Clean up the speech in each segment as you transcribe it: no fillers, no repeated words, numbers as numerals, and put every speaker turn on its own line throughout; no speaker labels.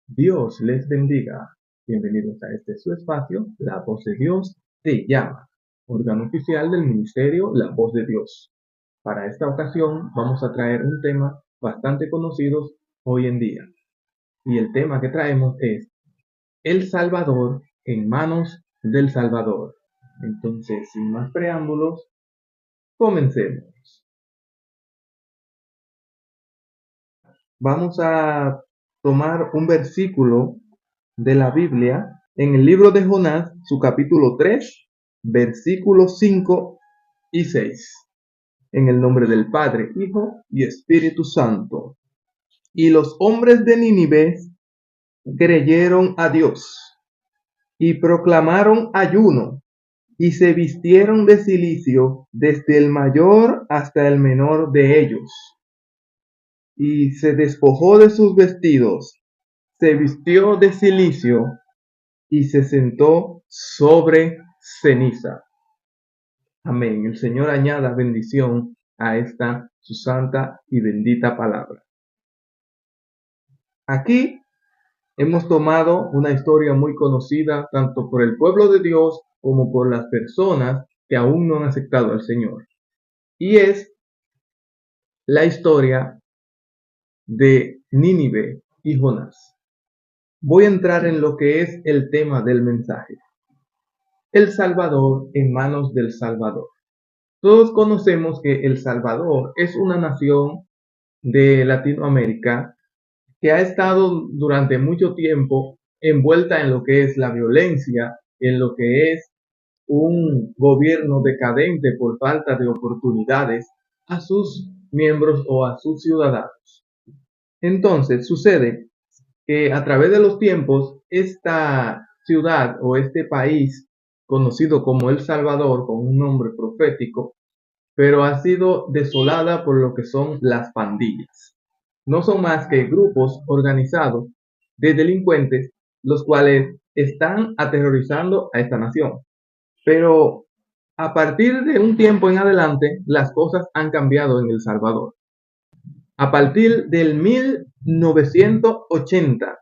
Dios les bendiga. Bienvenidos a este su espacio, La Voz de Dios te llama, órgano oficial del ministerio La Voz de Dios. Para esta ocasión vamos a traer un tema bastante conocido hoy en día. Y el tema que traemos es El Salvador en manos del Salvador. Entonces, sin más preámbulos, comencemos. Vamos a tomar un versículo de la Biblia en el libro de Jonás, su capítulo 3, versículos 5 y 6. En el nombre del Padre, Hijo y Espíritu Santo. Y los hombres de Nínive creyeron a Dios y proclamaron ayuno y se vistieron de cilicio desde el mayor hasta el menor de ellos. Y se despojó de sus vestidos, se vistió de cilicio y se sentó sobre ceniza. Amén. El Señor añada bendición a esta su santa y bendita palabra. Aquí hemos tomado una historia muy conocida tanto por el pueblo de Dios como por las personas que aún no han aceptado al Señor. Y es la historia de Nínive y Jonás. Voy a entrar en lo que es el tema del mensaje. El Salvador en manos del Salvador. Todos conocemos que El Salvador es una nación de Latinoamérica que ha estado durante mucho tiempo envuelta en lo que es la violencia, en lo que es un gobierno decadente por falta de oportunidades a sus miembros o a sus ciudadanos. Entonces sucede que a través de los tiempos esta ciudad o este país conocido como El Salvador con un nombre profético, pero ha sido desolada por lo que son las pandillas. No son más que grupos organizados de delincuentes, los cuales están aterrorizando a esta nación. Pero a partir de un tiempo en adelante, las cosas han cambiado en El Salvador. A partir del 1980,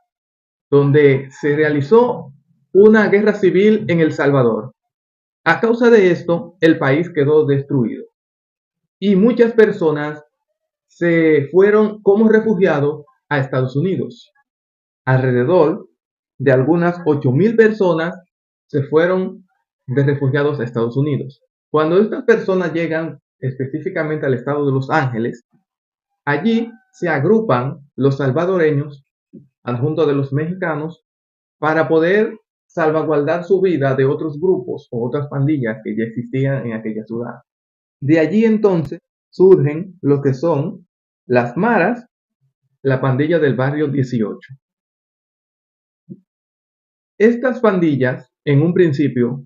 donde se realizó una guerra civil en El Salvador. A causa de esto, el país quedó destruido y muchas personas se fueron como refugiados a Estados Unidos. Alrededor de algunas 8,000 personas se fueron de refugiados a Estados Unidos. Cuando estas personas llegan específicamente al estado de Los Ángeles, allí se agrupan los salvadoreños al junto de los mexicanos para poder salvaguardar su vida de otros grupos o otras pandillas que ya existían en aquella ciudad. De allí entonces surgen lo que son las maras, la pandilla del barrio 18. Estas pandillas en un principio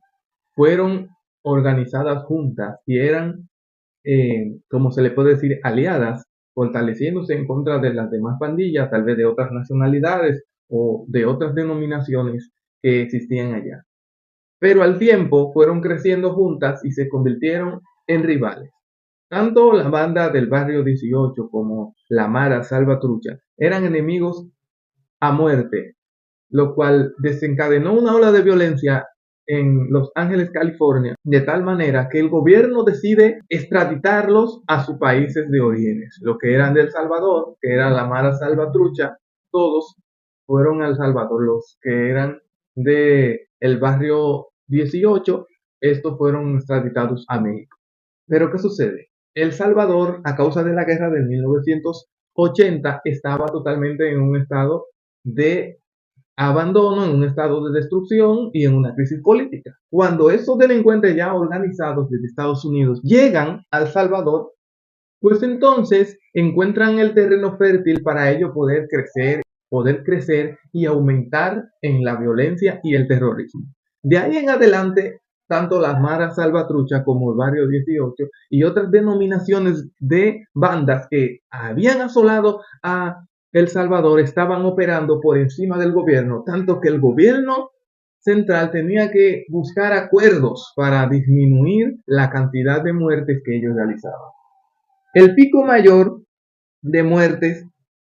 fueron organizadas juntas y eran, como se le puede decir, aliadas, fortaleciéndose en contra de las demás pandillas, tal vez de otras nacionalidades o de otras denominaciones que existían allá. Pero al tiempo fueron creciendo juntas y se convirtieron en rivales. Tanto la banda del barrio 18 como la Mara Salvatrucha eran enemigos a muerte, lo cual desencadenó una ola de violencia en Los Ángeles, California, de tal manera que el gobierno decide extraditarlos a sus países de orígenes. Los que eran de El Salvador, que era la Mara Salvatrucha, todos fueron a El Salvador. Los que eran de el barrio 18, estos fueron extraditados a México. Pero ¿qué sucede? El Salvador, a causa de la guerra de 1980, estaba totalmente en un estado de abandono, en un estado de destrucción y en una crisis política. Cuando estos delincuentes ya organizados desde Estados Unidos llegan al Salvador, pues entonces encuentran el terreno fértil para ello poder crecer y aumentar en la violencia y el terrorismo. De ahí en adelante, tanto las Maras Salvatrucha como el Barrio 18 y otras denominaciones de bandas que habían asolado a El Salvador estaban operando por encima del gobierno, tanto que el gobierno central tenía que buscar acuerdos para disminuir la cantidad de muertes que ellos realizaban. El pico mayor de muertes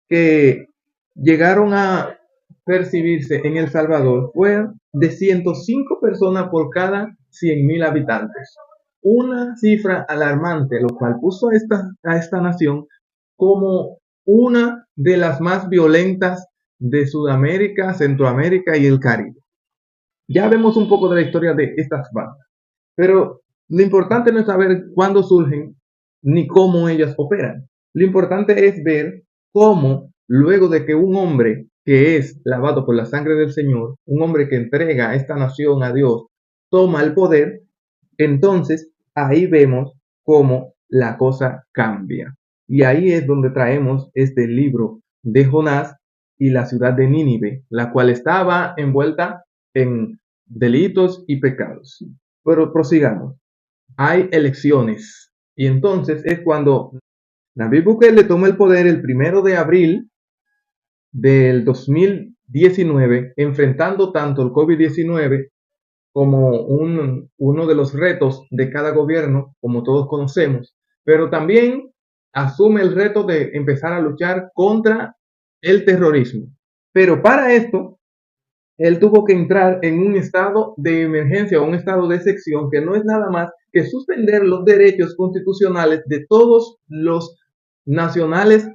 que llegaron a percibirse en El Salvador fue de 105 personas por cada 100.000 habitantes. Una cifra alarmante, lo cual puso a esta nación como una de las más violentas de Sudamérica, Centroamérica y el Caribe. Ya vemos un poco de la historia de estas bandas, pero lo importante no es saber cuándo surgen ni cómo ellas operan. Lo importante es ver cómo, luego de que un hombre que es lavado por la sangre del Señor, un hombre que entrega a esta nación a Dios, toma el poder, entonces ahí vemos cómo la cosa cambia. Y ahí es donde traemos este libro de Jonás y la ciudad de Nínive, la cual estaba envuelta en delitos y pecados. Pero prosigamos. Hay elecciones. Y entonces es cuando Nayib Bukele toma el poder el 1 de abril del 2019, enfrentando tanto el COVID-19 como uno de los retos de cada gobierno, como todos conocemos, pero también asume el reto de empezar a luchar contra el terrorismo. Pero para esto, él tuvo que entrar en un estado de emergencia o un estado de excepción que no es nada más que suspender los derechos constitucionales de todos los nacionales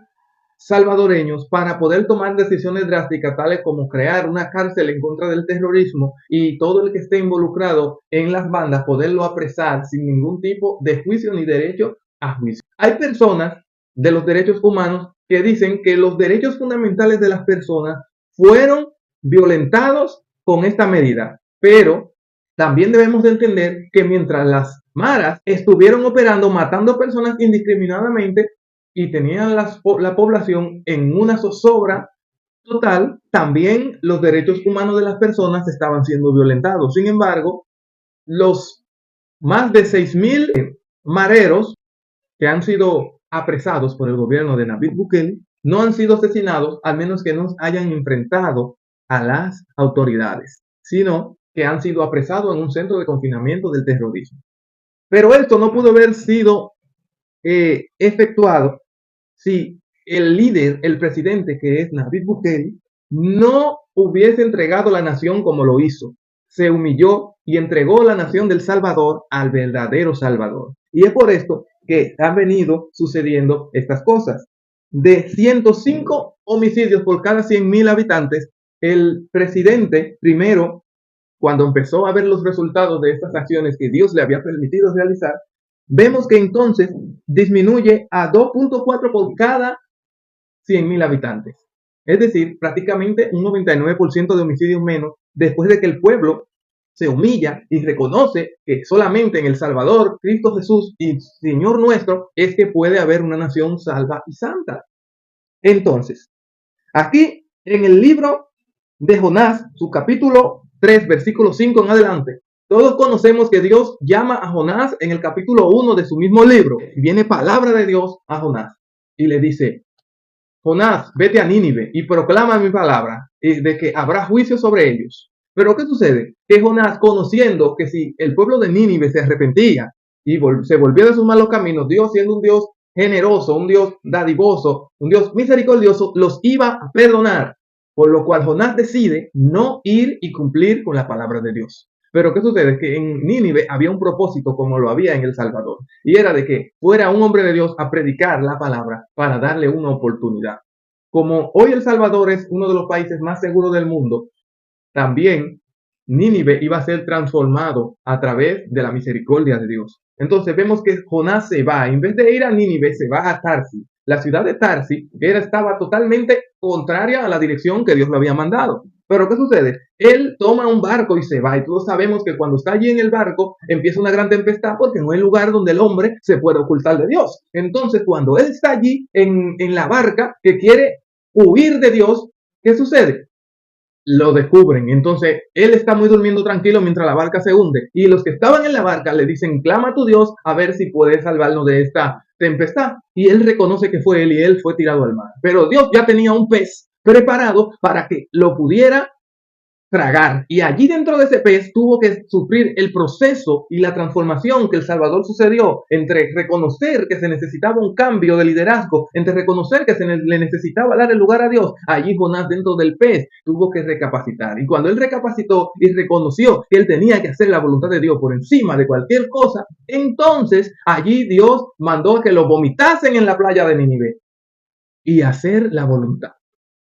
salvadoreños para poder tomar decisiones drásticas tales como crear una cárcel en contra del terrorismo y todo el que esté involucrado en las bandas poderlo apresar sin ningún tipo de juicio ni derecho a juicio. Hay personas de los derechos humanos que dicen que los derechos fundamentales de las personas fueron violentados con esta medida, pero también debemos de entender que mientras las maras estuvieron operando matando personas indiscriminadamente y tenían la población en una zozobra total, también los derechos humanos de las personas estaban siendo violentados. Sin embargo, los más de 6.000 mareros que han sido apresados por el gobierno de Nayib Bukele no han sido asesinados, al menos que no hayan enfrentado a las autoridades, sino que han sido apresados en un centro de confinamiento del terrorismo. Pero esto no pudo haber sido efectuado si el líder, el presidente que es Nayib Bukele, no hubiese entregado la nación como lo hizo. Se humilló y entregó la nación del Salvador al verdadero Salvador. Y es por esto que han venido sucediendo estas cosas. De 105 homicidios por cada 100.000 habitantes, el presidente primero, cuando empezó a ver los resultados de estas acciones que Dios le había permitido realizar, vemos que entonces disminuye a 2.4 por cada 100.000 habitantes. Es decir, prácticamente un 99% de homicidios menos después de que el pueblo se humilla y reconoce que solamente en El Salvador, Cristo Jesús y Señor nuestro es que puede haber una nación salva y santa. Entonces, aquí en el libro de Jonás, su capítulo 3, versículo 5 en adelante, todos conocemos que Dios llama a Jonás en el capítulo 1 de su mismo libro. Viene palabra de Dios a Jonás y le dice: Jonás, vete a Nínive y proclama mi palabra de que habrá juicio sobre ellos. Pero ¿qué sucede? Que Jonás, conociendo que si el pueblo de Nínive se arrepentía y se volvía de sus malos caminos, Dios, siendo un Dios generoso, un Dios dadivoso, un Dios misericordioso, los iba a perdonar. Por lo cual Jonás decide no ir y cumplir con la palabra de Dios. Pero ¿qué sucede? Que en Nínive había un propósito como lo había en El Salvador. Y era de que fuera un hombre de Dios a predicar la palabra para darle una oportunidad. Como hoy El Salvador es uno de los países más seguros del mundo, también Nínive iba a ser transformado a través de la misericordia de Dios. Entonces vemos que Jonás se va, en vez de ir a Nínive, se va a Tarsis. La ciudad de Tarsis estaba totalmente contraria a la dirección que Dios le había mandado. Pero ¿qué sucede? Él toma un barco y se va. Y todos sabemos que cuando está allí en el barco empieza una gran tempestad porque no hay lugar donde el hombre se pueda ocultar de Dios. Entonces cuando él está allí en la barca que quiere huir de Dios, ¿qué sucede? Lo descubren. Entonces él está muy durmiendo tranquilo mientras la barca se hunde. Y los que estaban en la barca le dicen: clama a tu Dios a ver si puedes salvarnos de esta tempestad. Y él reconoce que fue él y él fue tirado al mar. Pero Dios ya tenía un pez preparado para que lo pudiera tragar. Y allí dentro de ese pez tuvo que sufrir el proceso y la transformación que el Salvador sucedió entre reconocer que se necesitaba un cambio de liderazgo, entre reconocer que le necesitaba dar el lugar a Dios. Allí Jonás dentro del pez tuvo que recapacitar. Y cuando él recapacitó y reconoció que él tenía que hacer la voluntad de Dios por encima de cualquier cosa, entonces allí Dios mandó que lo vomitasen en la playa de Nínive y hacer la voluntad.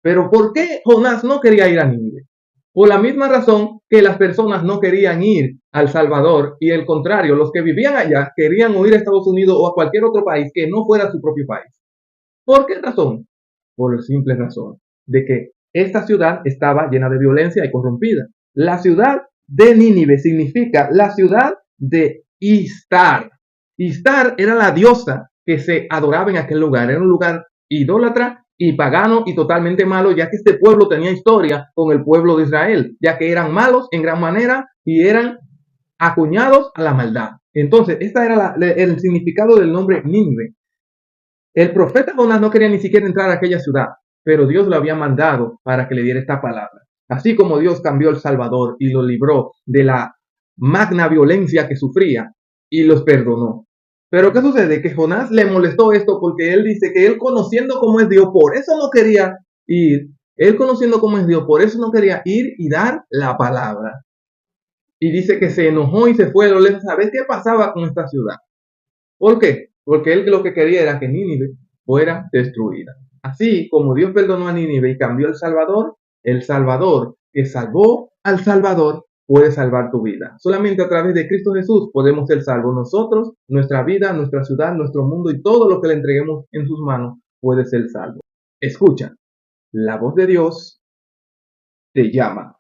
Pero ¿por qué Jonás no quería ir a Nínive? Por la misma razón que las personas no querían ir al Salvador y el contrario, los que vivían allá querían huir a Estados Unidos o a cualquier otro país que no fuera su propio país. ¿Por qué razón? Por la simple razón de que esta ciudad estaba llena de violencia y corrompida. La ciudad de Nínive significa la ciudad de Istar. Istar era la diosa que se adoraba en aquel lugar. Era un lugar idólatra y pagano y totalmente malo, ya que este pueblo tenía historia con el pueblo de Israel, ya que eran malos en gran manera y eran acuñados a la maldad. Entonces, este era el significado del nombre Nínive. El profeta Jonás no quería ni siquiera entrar a aquella ciudad, pero Dios lo había mandado para que le diera esta palabra. Así como Dios cambió al Salvador y lo libró de la magna violencia que sufría y los perdonó. Pero ¿qué sucede? Que Jonás le molestó esto porque él dice que él conociendo cómo es Dios, por eso no quería ir. Él conociendo cómo es Dios, por eso no quería ir y dar la palabra. Y dice que se enojó y se fue a lo lejos a ver qué pasaba con esta ciudad. ¿Por qué? Porque él lo que quería era que Nínive fuera destruida. Así como Dios perdonó a Nínive y cambió el Salvador que salvó al Salvador puede salvar tu vida. Solamente a través de Cristo Jesús podemos ser salvos. Nosotros, nuestra vida, nuestra ciudad, nuestro mundo y todo lo que le entreguemos en sus manos puede ser salvo. Escucha, la voz de Dios te llama.